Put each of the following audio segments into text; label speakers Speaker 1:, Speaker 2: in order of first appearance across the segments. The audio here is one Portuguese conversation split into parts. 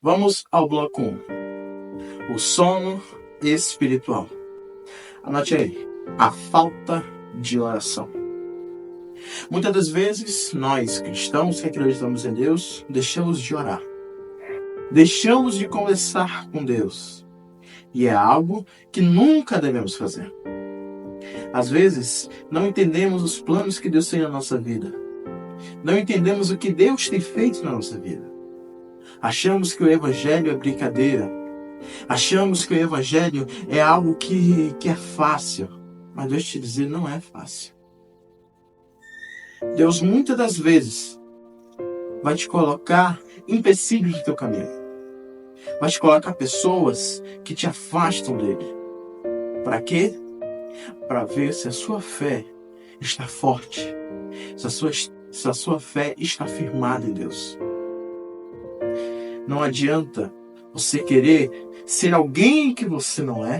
Speaker 1: Vamos ao bloco 1. O sono espiritual. Anote aí. A falta de oração. Muitas das vezes, nós cristãos que acreditamos em Deus, deixamos de orar. Deixamos de conversar com Deus. E é algo que nunca devemos fazer. Às vezes, não entendemos os planos que Deus tem na nossa vida. Não entendemos o que Deus tem feito na nossa vida. Achamos que o Evangelho é brincadeira. Achamos que o Evangelho é algo que é fácil. Mas Deus te dizer, não é fácil. Deus muitas das vezes vai te colocar empecilhos no teu caminho. Vai te colocar pessoas que te afastam dele. Para quê? Para ver se a sua fé está forte. Se a sua fé está firmada em Deus. Não adianta você querer ser alguém que você não é,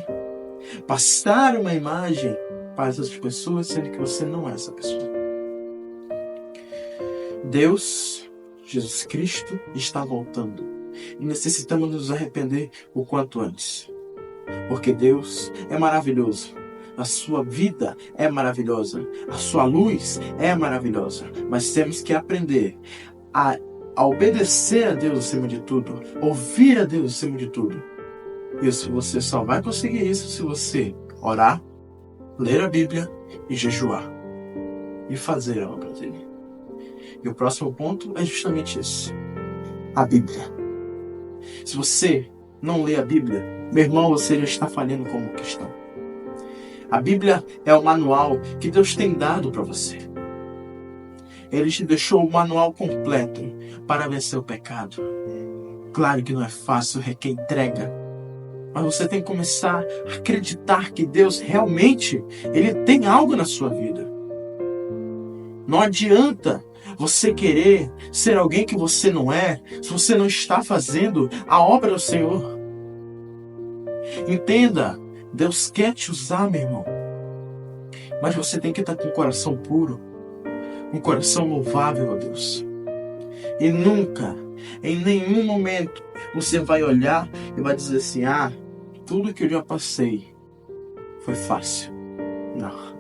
Speaker 1: passar uma imagem para essas pessoas, sendo que você não é essa pessoa. Deus, Jesus Cristo, está voltando. E necessitamos nos arrepender o quanto antes. Porque Deus é maravilhoso. A sua vida é maravilhosa. A sua luz é maravilhosa. Mas temos que aprender a obedecer a Deus acima de tudo. Ouvir a Deus acima de tudo. Isso você só vai conseguir isso se você orar, ler a Bíblia e jejuar. E fazer a obra dele. E o próximo ponto é justamente esse. A Bíblia. Se você não lê a Bíblia, meu irmão, você já está falhando como cristão. A Bíblia é o manual que Deus tem dado para você. Ele te deixou o manual completo para vencer o pecado. Claro que não é fácil, requer entrega. Mas você tem que começar a acreditar que Deus realmente Ele tem algo na sua vida. Não adianta você querer ser alguém que você não é, se você não está fazendo a obra do Senhor. Entenda, Deus quer te usar, meu irmão. Mas você tem que estar com o coração puro, um coração louvável a Deus. E nunca, em nenhum momento, você vai olhar e vai dizer assim, tudo que eu já passei foi fácil. Não.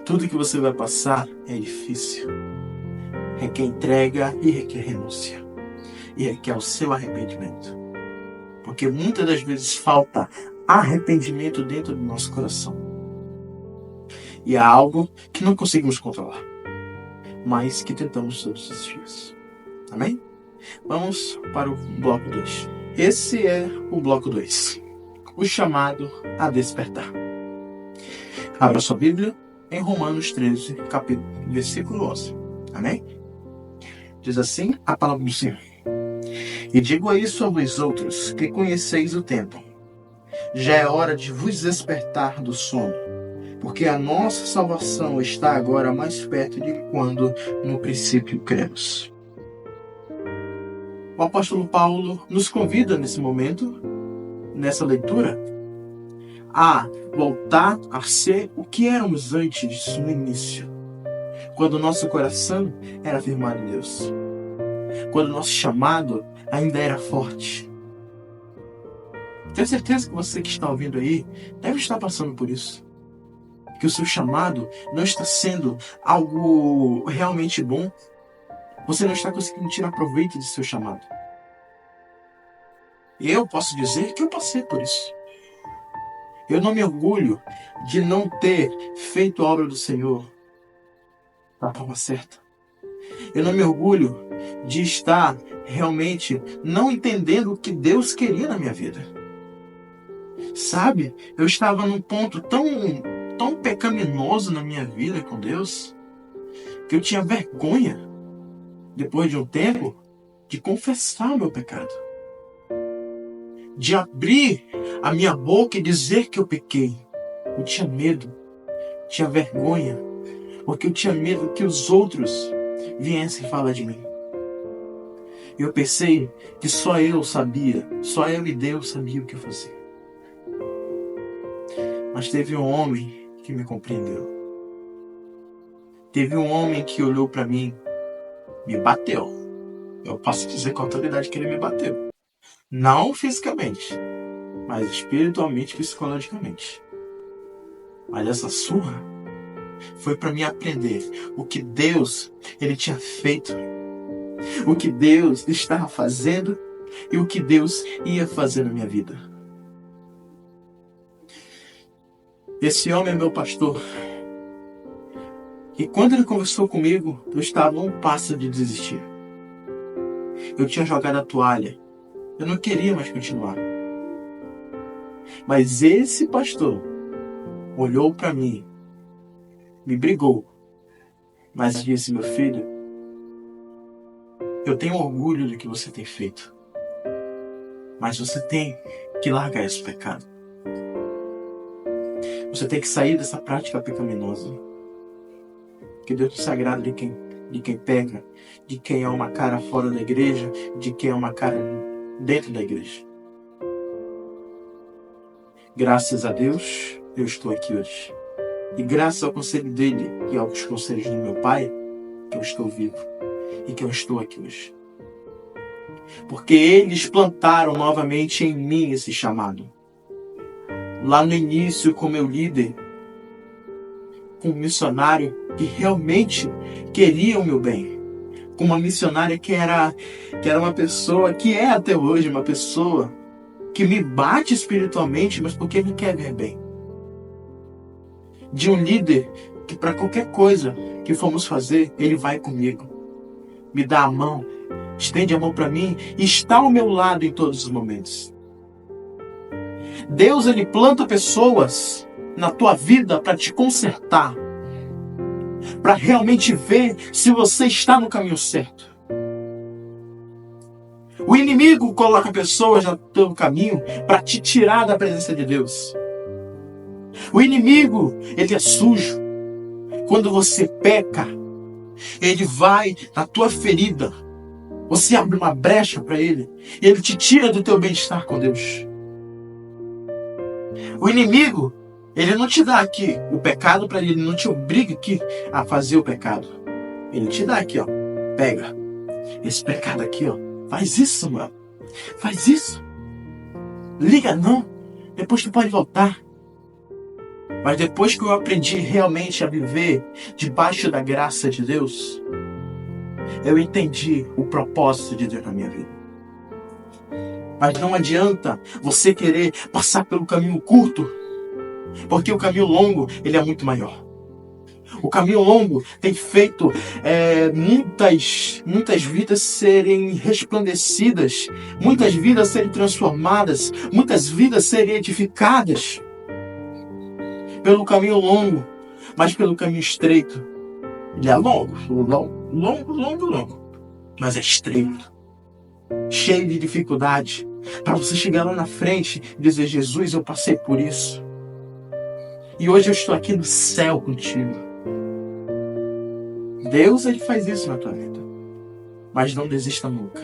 Speaker 1: Tudo que você vai passar é difícil. Requer entrega e requer renúncia. E requer o seu arrependimento. Porque muitas das vezes falta arrependimento dentro do nosso coração. E é algo que não conseguimos controlar. Mas que tentamos todos os dias. Amém? Vamos para o bloco 2. Esse é o bloco 2. O chamado a despertar. Abra sua Bíblia em Romanos 13, versículo 11. Amém? Diz assim a palavra do Senhor. E digo a isso a vós outros, que conheceis o tempo. Já é hora de vos despertar do sono, porque a nossa salvação está agora mais perto de quando no princípio cremos. O apóstolo Paulo nos convida nesse momento, nessa leitura, a voltar a ser o que éramos antes no início. Quando o nosso coração era firmado em Deus. Quando o nosso chamado ainda era forte. Tenho certeza que você que está ouvindo aí deve estar passando por isso. Que o seu chamado não está sendo algo realmente bom. Você não está conseguindo tirar proveito do seu chamado. E eu posso dizer que eu passei por isso. Eu não me orgulho de não ter feito a obra do Senhor da forma certa. Eu não me orgulho de estar realmente não entendendo o que Deus queria na minha vida. Sabe, eu estava num ponto tão pecaminoso na minha vida com Deus, que eu tinha vergonha, depois de um tempo, de confessar o meu pecado. De abrir a minha boca e dizer que eu pequei. Eu tinha medo, tinha vergonha, porque eu tinha medo que os outros viessem falar de mim. Eu pensei que só eu sabia, só eu e Deus sabia o que eu fazia. Mas teve um homem que me compreendeu. Teve um homem que olhou para mim, me bateu. Eu posso dizer com autoridade que ele me bateu. Não fisicamente, mas espiritualmente e psicologicamente. Mas essa surra foi para mim aprender o que Deus ele tinha feito, o que Deus estava fazendo e o que Deus ia fazer na minha vida. Esse homem é meu pastor. E quando ele conversou comigo, eu estava a um passo de desistir. Eu tinha jogado a toalha. Eu não queria mais continuar. Mas esse pastor olhou para mim, me brigou, mas disse: meu filho, eu tenho orgulho do que você tem feito, mas você tem que largar esse pecado. Você tem que sair dessa prática pecaminosa. Que Deus te sagrado de quem peca, de quem é uma cara fora da igreja, de quem é uma cara dentro da igreja. Graças a Deus, eu estou aqui hoje. E graças ao conselho dele e aos conselhos do meu pai, que eu estou vivo e que eu estou aqui hoje. Porque eles plantaram novamente em mim esse chamado. Lá no início, com meu líder, com um missionário que realmente queria o meu bem. Com uma missionária que era uma pessoa, que é até hoje uma pessoa que me bate espiritualmente, mas porque me quer ver bem. De um líder que para qualquer coisa que formos fazer, ele vai comigo. Me dá a mão, estende a mão para mim e está ao meu lado em todos os momentos. Deus, ele planta pessoas na tua vida para te consertar, para realmente ver se você está no caminho certo. O inimigo coloca pessoas no teu caminho para te tirar da presença de Deus. O inimigo, ele é sujo. Quando você peca, ele vai na tua ferida. Você abre uma brecha para ele e ele te tira do teu bem-estar com Deus. O inimigo, ele não te dá aqui o pecado para ele não te obriga aqui a fazer o pecado. Ele te dá aqui, ó. Pega esse pecado aqui, ó. Faz isso, mano. Faz isso. Liga não. Depois tu pode voltar. Mas depois que eu aprendi realmente a viver debaixo da graça de Deus, eu entendi o propósito de Deus na minha vida. Mas não adianta você querer passar pelo caminho curto, porque o caminho longo, ele é muito maior. O caminho longo tem feito muitas vidas serem resplandecidas, muitas vidas serem transformadas, muitas vidas serem edificadas. Pelo caminho longo, mas pelo caminho estreito. Ele é longo, mas é estreito, cheio de dificuldade, para você chegar lá na frente e dizer: Jesus, eu passei por isso. E hoje eu estou aqui no céu contigo. Deus, ele faz isso na tua vida. Mas não desista nunca.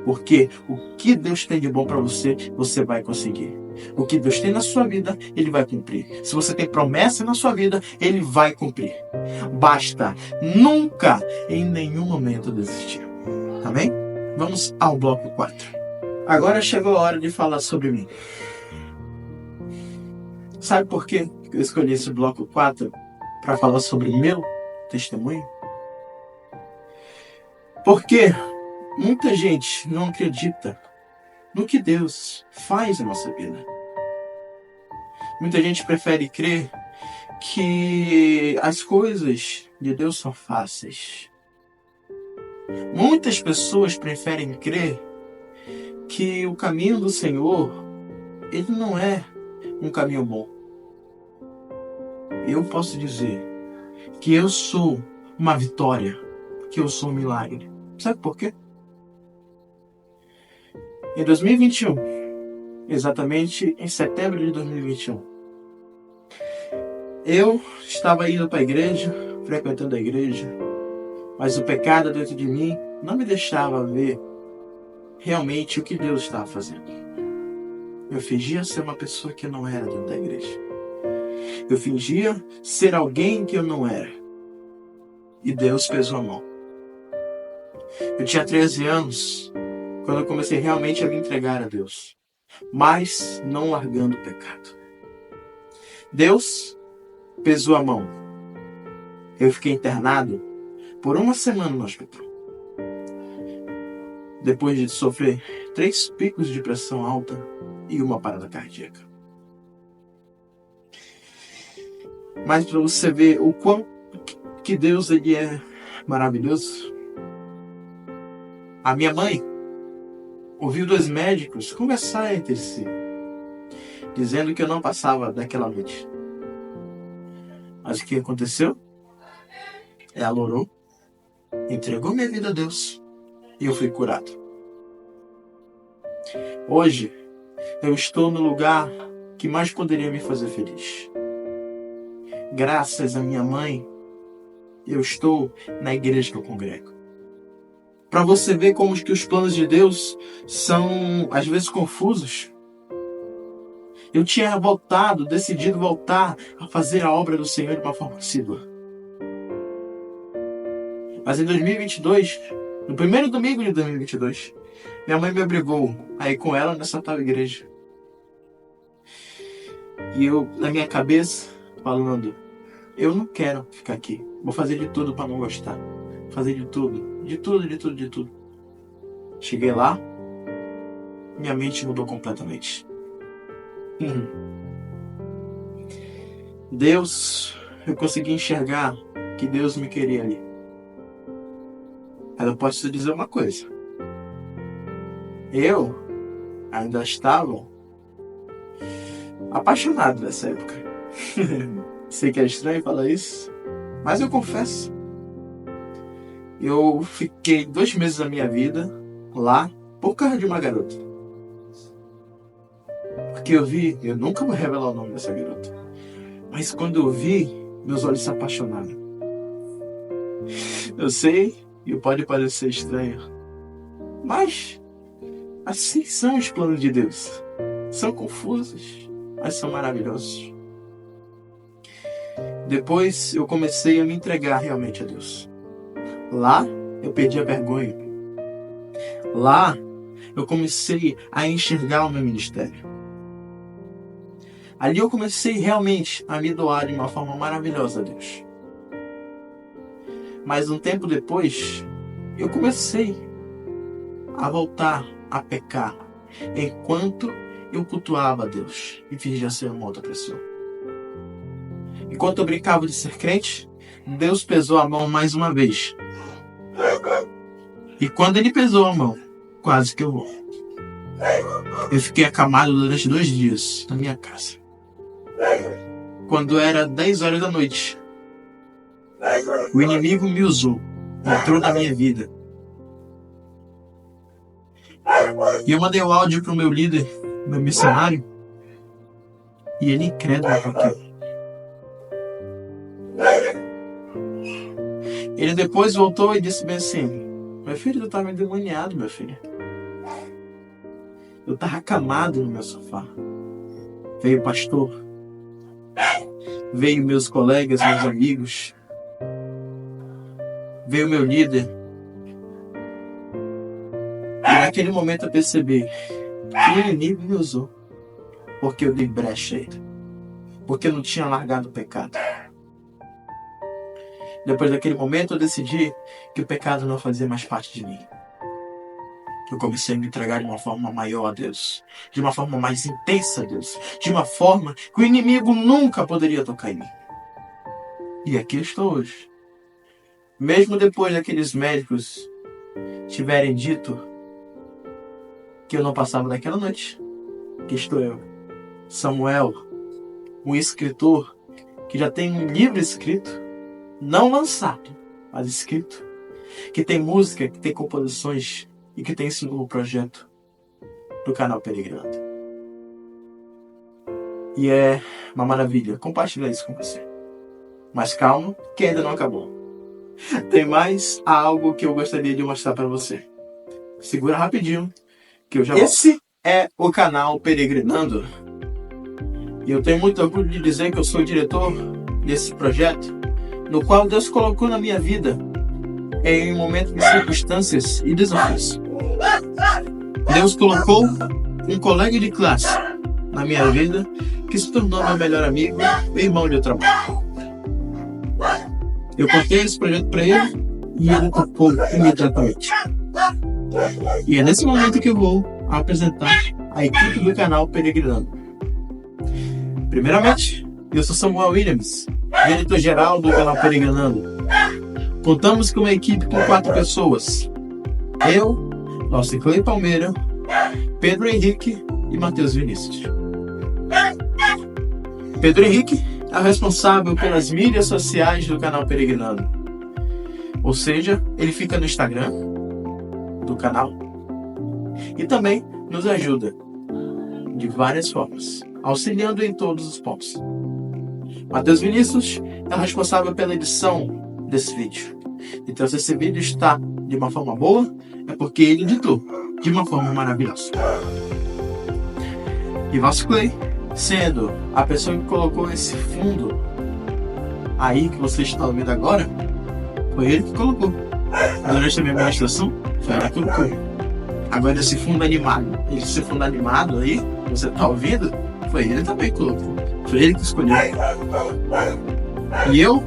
Speaker 1: Porque o que Deus tem de bom para você, você vai conseguir. O que Deus tem na sua vida, ele vai cumprir. Se você tem promessa na sua vida, ele vai cumprir. Basta nunca, em nenhum momento, desistir. Amém? Vamos ao bloco 4. Agora chegou a hora de falar sobre mim. Sabe por que eu escolhi esse bloco 4 para falar sobre o meu testemunho? Porque muita gente não acredita no que Deus faz na nossa vida. Muita gente prefere crer que as coisas de Deus são fáceis. Muitas pessoas preferem crer que o caminho do Senhor, ele não é um caminho bom. Eu posso dizer que eu sou uma vitória, que eu sou um milagre. Sabe por quê? Em 2021, exatamente em setembro de 2021, eu estava indo para a igreja, frequentando a igreja, mas o pecado dentro de mim não me deixava ver realmente o que Deus estava fazendo. Eu fingia ser uma pessoa que eu não era dentro da igreja. Eu fingia ser alguém que eu não era. E Deus pesou a mão. Eu tinha 13 anos quando eu comecei realmente a me entregar a Deus, mas não largando o pecado. Deus pesou a mão. Eu fiquei internado por 1 semana no hospital. Depois de sofrer 3 picos de pressão alta e uma parada cardíaca. Mas para você ver o quão que Deus ele é maravilhoso, a minha mãe ouviu 2 médicos conversar entre si, dizendo que eu não passava daquela noite. Mas o que aconteceu? Ela orou, entregou minha vida a Deus e eu fui curado. Hoje, eu estou no lugar que mais poderia me fazer feliz. Graças à minha mãe, eu estou na igreja que eu congrego. Para você ver como que os planos de Deus são, às vezes, confusos. Eu tinha decidido voltar a fazer a obra do Senhor de uma forma assídua. Mas em 2022, no primeiro domingo de 2022, minha mãe me obrigou a ir com ela nessa tal igreja. E eu, na minha cabeça, falando, eu não quero ficar aqui. Vou fazer de tudo para não gostar. Fazer de tudo. De tudo. Cheguei lá, minha mente mudou completamente. Deus, eu consegui enxergar que Deus me queria ali. Mas eu posso te dizer uma coisa. Eu ainda estava apaixonado nessa época. Sei que é estranho falar isso, mas eu confesso. Eu fiquei 2 meses da minha vida lá por causa de uma garota. Porque eu nunca vou revelar o nome dessa garota. Mas quando eu vi, meus olhos se apaixonaram. Eu sei, e pode parecer estranho, mas assim são os planos de Deus. São confusos, mas são maravilhosos. Depois eu comecei a me entregar realmente a Deus. Lá eu perdi a vergonha. Lá eu comecei a enxergar o meu ministério. Ali eu comecei realmente a me doar de uma forma maravilhosa a Deus. Mas um tempo depois, eu comecei a voltar a pecar enquanto eu cultuava a Deus e fingia ser uma outra pessoa. Enquanto eu brincava de ser crente, Deus pesou a mão mais uma vez. E quando ele pesou a mão, quase que eu vou. Eu fiquei acamado durante 2 dias na minha casa. Quando era 10 horas da noite, o inimigo me usou, entrou na minha vida. E eu mandei o áudio para o meu líder, meu missionário, e ele incrédulo com aquilo. Ele depois voltou e disse bem assim: meu filho, tu estava endemoniado, meu filho. Eu estava acamado no meu sofá. Veio o pastor, veio meus colegas, meus amigos, veio meu líder. E naquele momento eu percebi que o inimigo me usou, porque eu dei brecha a ele, porque eu não tinha largado o pecado. Depois daquele momento eu decidi que o pecado não fazia mais parte de mim. Eu comecei a me entregar de uma forma maior a Deus, de uma forma mais intensa a Deus, de uma forma que o inimigo nunca poderia tocar em mim. E aqui eu estou hoje. Mesmo depois daqueles médicos tiverem dito que eu não passava daquela noite, que estou eu, Samuel, um escritor que já tem um livro escrito, não lançado, mas escrito, que tem música, que tem composições e que tem esse novo projeto do canal Peregrinando. E é uma maravilha compartilhar isso com você. Mas calma, que ainda não acabou. Tem mais algo que eu gostaria de mostrar para você. Segura rapidinho, que eu já volto. Esse é o canal Peregrinando. E eu tenho muito orgulho de dizer que eu sou o diretor desse projeto, no qual Deus colocou na minha vida em um momento de circunstâncias e desafios. Deus colocou um colega de classe na minha vida que se tornou meu melhor amigo e irmão de trabalho. Eu contei esse projeto para ele e ele topou imediatamente. E é nesse momento que eu vou apresentar a equipe do canal Peregrinando. Primeiramente, eu sou Samuel Williams, diretor-geral do canal Peregrinando. Contamos com uma equipe com 4 pessoas. Eu, nosso Clay Palmeira, Pedro Henrique e Matheus Vinícius. Pedro Henrique é o responsável pelas mídias sociais do canal Peregrinando. Ou seja, ele fica no Instagram do canal e também nos ajuda de várias formas, auxiliando em todos os pontos. Matheus Vinícius é o responsável pela edição desse vídeo. Então, se esse vídeo está de uma forma boa, é porque ele editou de uma forma maravilhosa. E Vasco Clay, sendo a pessoa que colocou esse fundo aí que você está ouvindo agora, foi ele que colocou. Durante a minha administração, foi ele que colocou. Agora esse fundo animado, esse fundo animado aí, que você está ouvindo, foi ele também que colocou. Foi ele que escolheu. E eu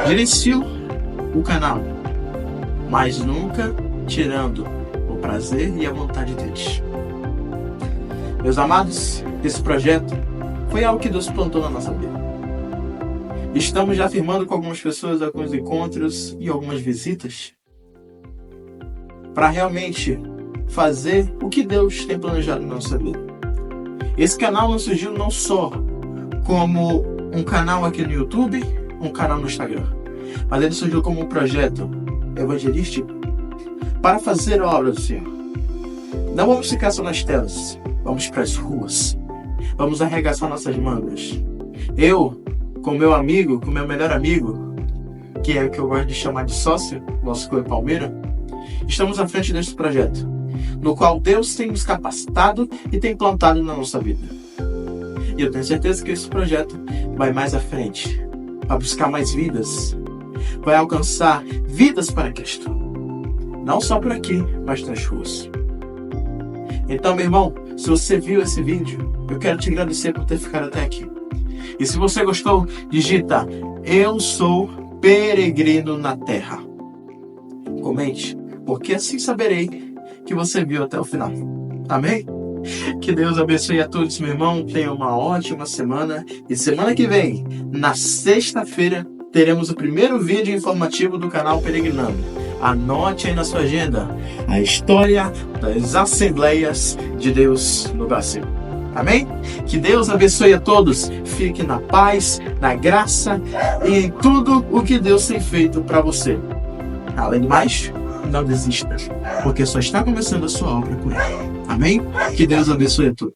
Speaker 1: gerencio o canal, mas nunca tirando o prazer e a vontade deles. Meus amados, esse projeto foi algo que Deus plantou na nossa vida. Estamos já firmando com algumas pessoas alguns encontros e algumas visitas para realmente fazer o que Deus tem planejado na nossa vida. Esse canal não surgiu não só como um canal aqui no YouTube, um canal no Instagram, mas ele surgiu como um projeto evangelístico para fazer a obra do Senhor. Não vamos ficar só nas telas, vamos para as ruas, vamos arregaçar nossas mangas. Eu, com meu amigo, com meu melhor amigo, que é o que eu gosto de chamar de sócio, nosso Clay Palmeira, estamos à frente deste projeto, no qual Deus tem nos capacitado e tem plantado na nossa vida. E eu tenho certeza que esse projeto vai mais à frente, vai buscar mais vidas, vai alcançar vidas para Cristo. Não só por aqui, mas nas ruas. Então, meu irmão, se você viu esse vídeo, eu quero te agradecer por ter ficado até aqui. E se você gostou, digita: eu sou peregrino na terra. Comente, porque assim saberei que você viu até o final. Amém? Que Deus abençoe a todos, meu irmão. Tenha uma ótima semana. E semana que vem, na sexta-feira, teremos o primeiro vídeo informativo do canal Peregrinando. Anote aí na sua agenda a história das Assembleias de Deus no Brasil. Amém? Que Deus abençoe a todos. Fique na paz, na graça e em tudo o que Deus tem feito para você. Além do mais, não desista, porque só está começando a sua obra com Ele. Amém? Que Deus abençoe a todos.